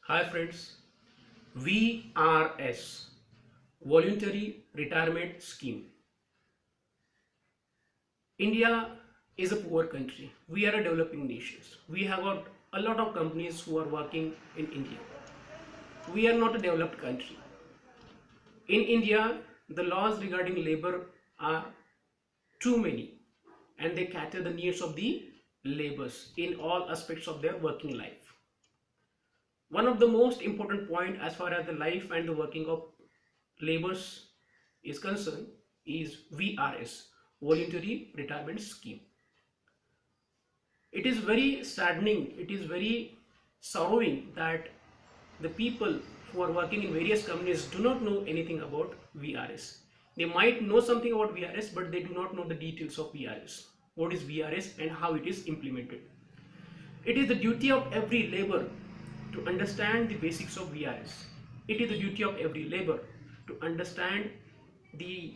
Hi friends, VRS, Voluntary Retirement Scheme. India is a poor country. We are a developing nation. We have got a lot of companies who are working in India. We are not a developed country. In India, the laws regarding labor are too many and they cater the needs of the laborers in all aspects of their working life. One of the most important point as far as the life and the working of laborers is concerned is VRS, Voluntary Retirement Scheme. It is very saddening, it is very sorrowing that the people who are working in various companies do not know anything about VRS. They might know something about VRS, but they do not know the details of VRS. What is VRS and how it is implemented? It is the duty of every laborer to understand the basics of VRS. It is the duty of every laborer to understand the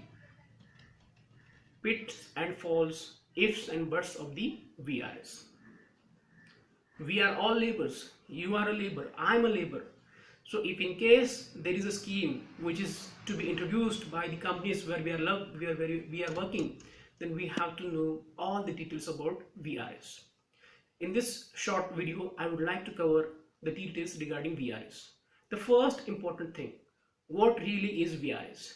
pits and falls, ifs and buts of the VRS. We are all laborers. You are a laborer. I am a laborer. So if in case there is a scheme which is to be introduced by the companies where we are working, then we have to know all the details about VRS. In this short video, I would like to cover the details regarding VRS. The first important thing, what really is VRS?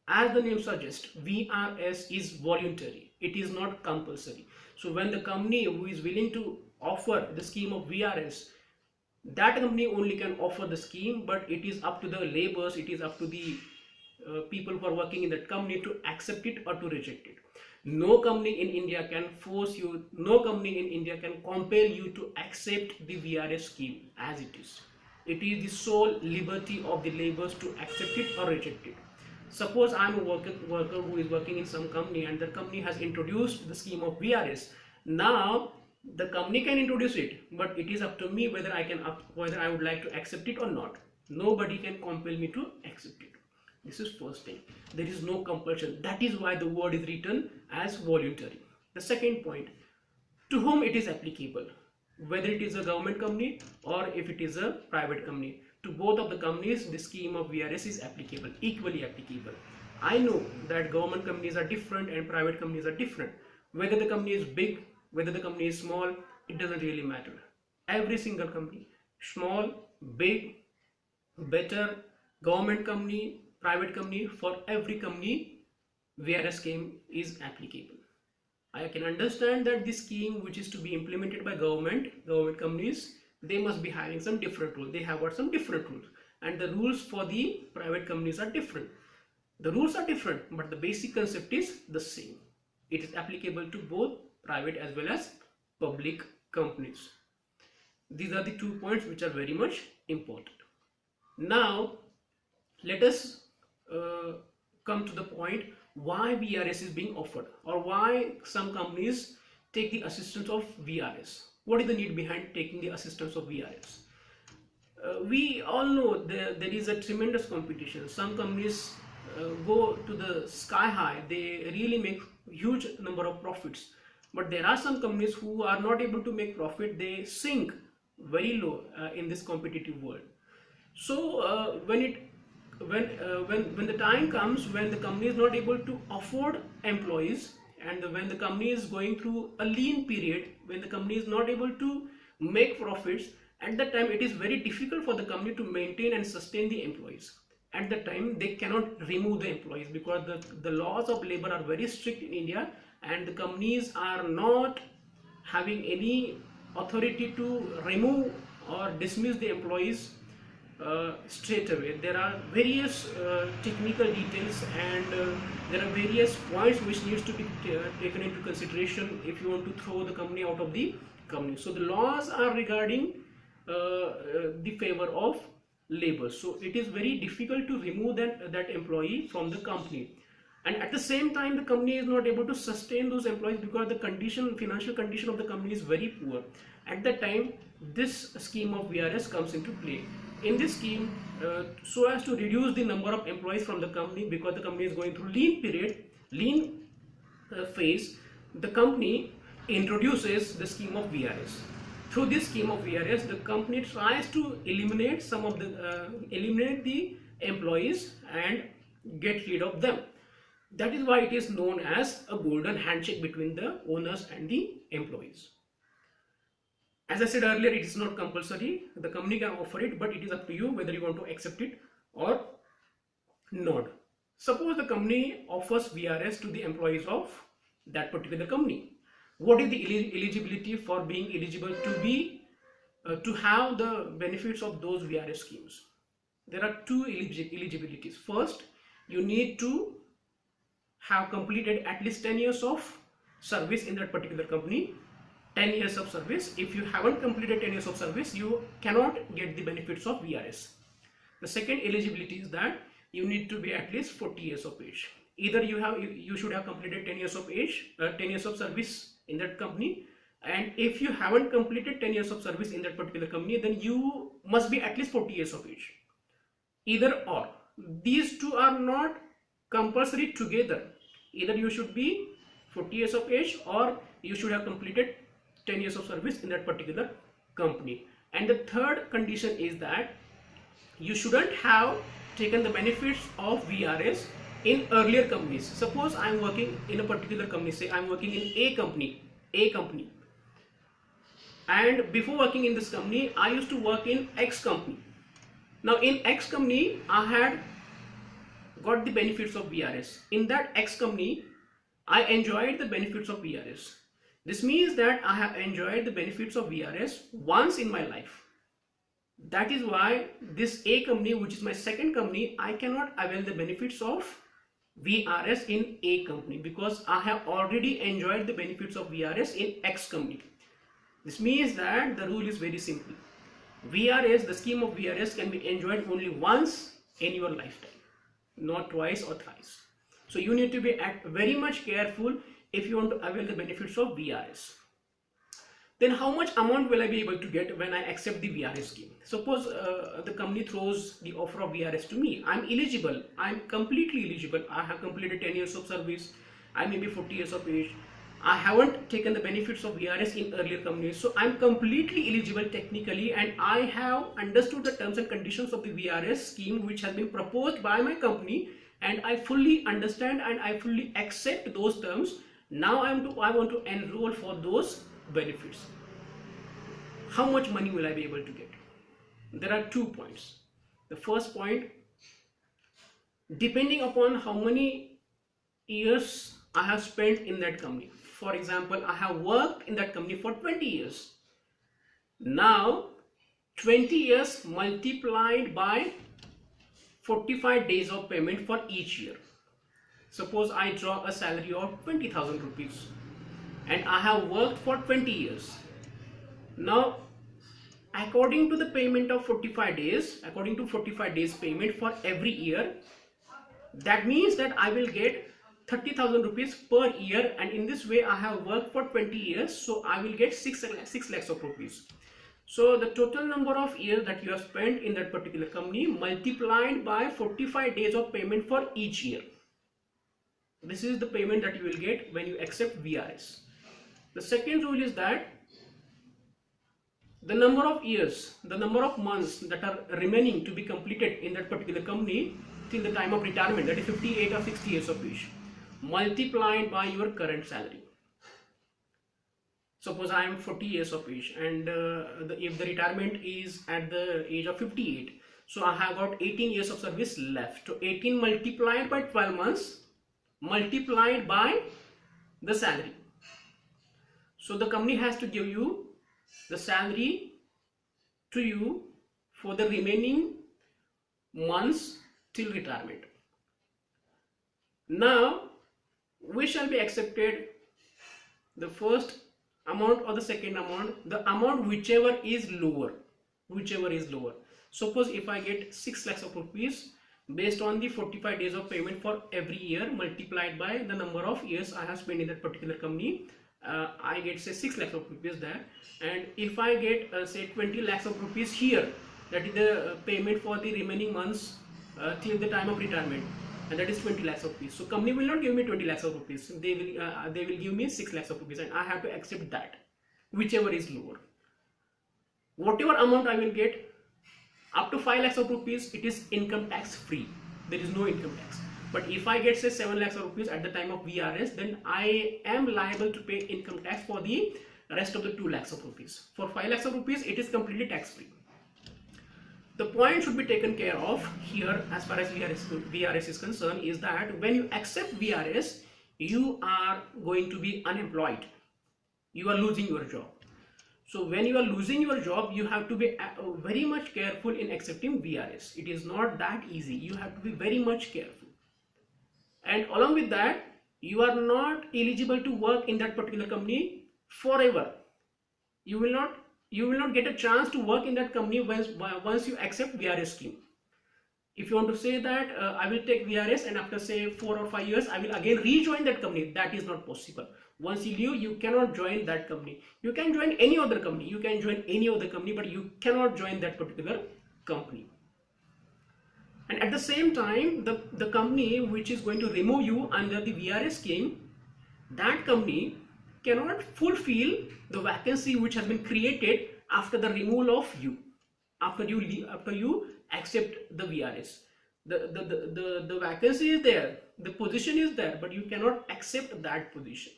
As the name suggests, VRS is voluntary. It is not compulsory. So when the company who is willing to offer the scheme of VRS, that company only can offer the scheme, but it is up to the laborers, it is up to the people who are working in that company to accept it or to reject it. No company in India can force you, no company in India can compel you to accept the VRS scheme as it is. It is the sole liberty of the laborers to accept it or reject it. Suppose I am a worker who is working in some company and the company has introduced the scheme of VRS. Now the company can introduce it, but it is up to me whether I would like to accept it or not. Nobody can compel me to accept it. This is first thing. There is no compulsion. That is why the word is written as voluntary. The second point, to whom it is applicable, whether it is a government company or if it is a private company. To both of the companies, the scheme of VRS is applicable, equally applicable. I know that government companies are different and private companies are different. Whether the company is big, whether the company is small, it doesn't really matter. Every single company, small, big, better, government company, private company, for every company, VRS scheme is applicable. I can understand that this scheme which is to be implemented by government companies, they must be having some different rules. They have got some different rules, and the rules for the private companies are different. The rules are different, but the basic concept is the same. It is applicable to both private as well as public companies. These are the 2 points which are very much important. Now let us come to the point why VRS is being offered, or why some companies take the assistance of VRS. What is the need behind taking the assistance of VRS? We all know there is a tremendous competition. Some companies go to the sky high. They really make huge number of profits. But there are some companies who are not able to make profit. They sink very low in this competitive world. So when the time comes when the company is not able to afford employees, and when the company is going through a lean period, when the company is not able to make profits, at that time it is very difficult for the company to maintain and sustain the employees. At that time they cannot remove the employees because the laws of labor are very strict in India, and the companies are not having any authority to remove or dismiss the employees straight away. There are various technical details, and there are various points which needs to be taken into consideration if you want to throw the company out of the company. So the laws are regarding the favor of labor. So it is very difficult to remove that employee from the company, and at the same time the company is not able to sustain those employees because the financial condition of the company is very poor. At that time this scheme of VRS comes into play. In this scheme, so as to reduce the number of employees from the company, because the company is going through lean phase, the company introduces the scheme of VRS. through this scheme of VRS, the company tries to eliminate eliminate the employees and get rid of them. That is why it is known as a golden handshake between the owners and the employees. As I said earlier, it is not compulsory. The company can offer it, but it is up to you whether you want to accept it or not. Suppose the company offers VRS to the employees of that particular company. What is the eligibility for being eligible to have the benefits of those VRS schemes? There are two eligibilities. First, you need to have completed at least 10 years of service in that particular company. 10 years of service. If you haven't completed 10 years of service, you cannot get the benefits of VRS. The second eligibility is that you need to be at least 40 years of age. Either you should have completed 10 years of age, 10 years of service in that company, and if you haven't completed 10 years of service in that particular company, then you must be at least 40 years of age. Either or. These two are not compulsory together. Either you should be 40 years of age or you should have completed 10 years of service in that particular company. And the third condition is that you shouldn't have taken the benefits of VRS in earlier companies. Suppose I am working in a particular company, say I am working in A company, and before working in this company, I used to work in X company. Now in X company, I had got the benefits of VRS. In that X company, I enjoyed the benefits of VRS. This means that I have enjoyed the benefits of VRS once in my life. That is why this A company, which is my second company, I cannot avail the benefits of VRS in A company because I have already enjoyed the benefits of VRS in X company. This means that the rule is very simple. VRS, the scheme of VRS can be enjoyed only once in your lifetime, not twice or thrice. So you need to be very much careful if you want to avail the benefits of VRS. Then how much amount will I be able to get when I accept the VRS scheme? Suppose the company throws the offer of VRS to me. I'm eligible. I'm completely eligible. I have completed 10 years of service. I may be 40 years of age. I haven't taken the benefits of VRS in earlier companies. So I'm completely eligible technically, and I have understood the terms and conditions of the VRS scheme which has been proposed by my company, and I fully understand and I fully accept those terms. Now I want to enroll for those benefits. How much money will I be able to get? There are 2 points. The first point, depending upon how many years I have spent in that company. For example, I have worked in that company for 20 years. Now 20 years multiplied by 45 days of payment for each year. Suppose I draw a salary of 20,000 rupees and I have worked for 20 years. Now, according to the payment of 45 days, according to 45 days payment for every year, that means that I will get 30,000 rupees per year, and in this way I have worked for 20 years, so I will get 6 lakhs of rupees. So the total number of years that you have spent in that particular company multiplied by 45 days of payment for each year. This is the payment that you will get when you accept VRS. The second rule is that the number of years, the number of months that are remaining to be completed in that particular company till the time of retirement, that is 58 or 60 years of age, multiplied by your current salary. Suppose I am 40 years of age, and if the retirement is at the age of 58, so I have got 18 years of service left. So 18 multiplied by 12 months multiplied by the salary. So the company has to give you the salary to you for the remaining months till retirement. Now, we shall be accepted the first amount or the second amount, the amount whichever is lower. Suppose if I get 6 lakhs of rupees based on the 45 days of payment for every year multiplied by the number of years I have spent in that particular company, I get say 6 lakhs of rupees there. And if I get say 20 lakhs of rupees here, that is the payment for the remaining months till the time of retirement, and that is 20 lakhs of rupees. So company will not give me 20 lakhs of rupees, they will give me 6 lakhs of rupees, and I have to accept that, whichever is lower. Whatever amount I will get, up to 5 lakhs of rupees, it is income tax free. There is no income tax. But if I get say 7 lakhs of rupees at the time of VRS, then I am liable to pay income tax for the rest of the 2 lakhs of rupees. For 5 lakhs of rupees, it is completely tax free. The point should be taken care of here as far as VRS is concerned is that when you accept VRS, you are going to be unemployed. You are losing your job. So when you are losing your job, you have to be very much careful in accepting VRS. It is not that easy. You have to be very much careful. And along with that, you are not eligible to work in that particular company forever. You will not get a chance to work in that company once you accept VRS scheme. If you want to say that I will take VRS and after say 4 or 5 years I will again rejoin that company, that is not possible. Once you leave, you cannot join that company. You can join any other company, but you cannot join that particular company. And at the same time, the company which is going to remove you under the VRS scheme, that company cannot fulfill the vacancy which has been created after the removal of you, after you accept the VRS. The vacancy is there, the position is there, but you cannot accept that position.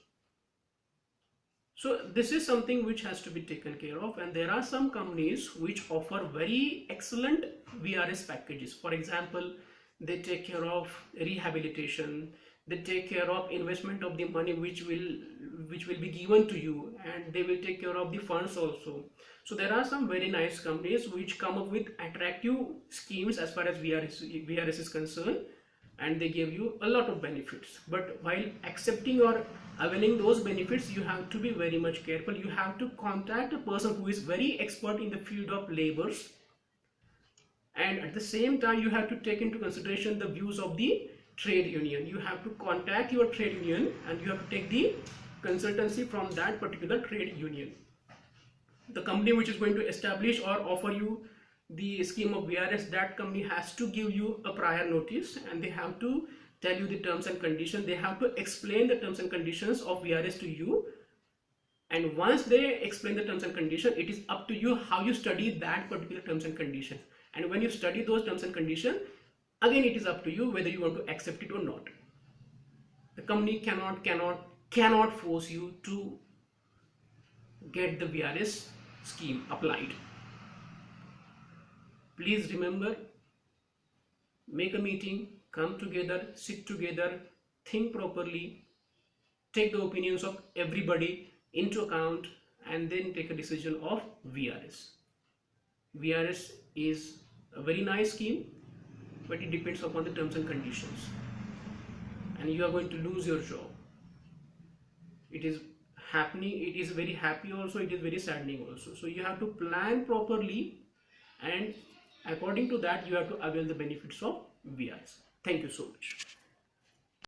So this is something which has to be taken care of, and there are some companies which offer very excellent VRS packages. For example, they take care of rehabilitation, they take care of investment of the money which will be given to you, and they will take care of the funds also. So there are some very nice companies which come up with attractive schemes as far as VRS is concerned, and they give you a lot of benefits. But while accepting or availing those benefits, you have to be very much careful. You have to contact a person who is very expert in the field of labors, and at the same time you have to take into consideration the views of the trade union. You have to contact your trade union and you have to take the consultancy from that particular trade union. The company which is going to establish or offer you the scheme of VRS, that company has to give you a prior notice, and they have to tell you the terms and conditions. They have to explain the terms and conditions of VRS to you, and once they explain the terms and conditions, it is up to you how you study that particular terms and conditions. And when you study those terms and conditions, again it is up to you whether you want to accept it or not. The company cannot force you to get the VRS scheme applied. Please remember, make a meeting, come together, sit together, think properly, take the opinions of everybody into account, and then take a decision of VRS. VRS is a very nice scheme, but it depends upon the terms and conditions, and you are going to lose your job. It is happening, it is very happy also, it is very saddening also. So you have to plan properly, and according to that you have to avail the benefits of VRS. Thank you so much.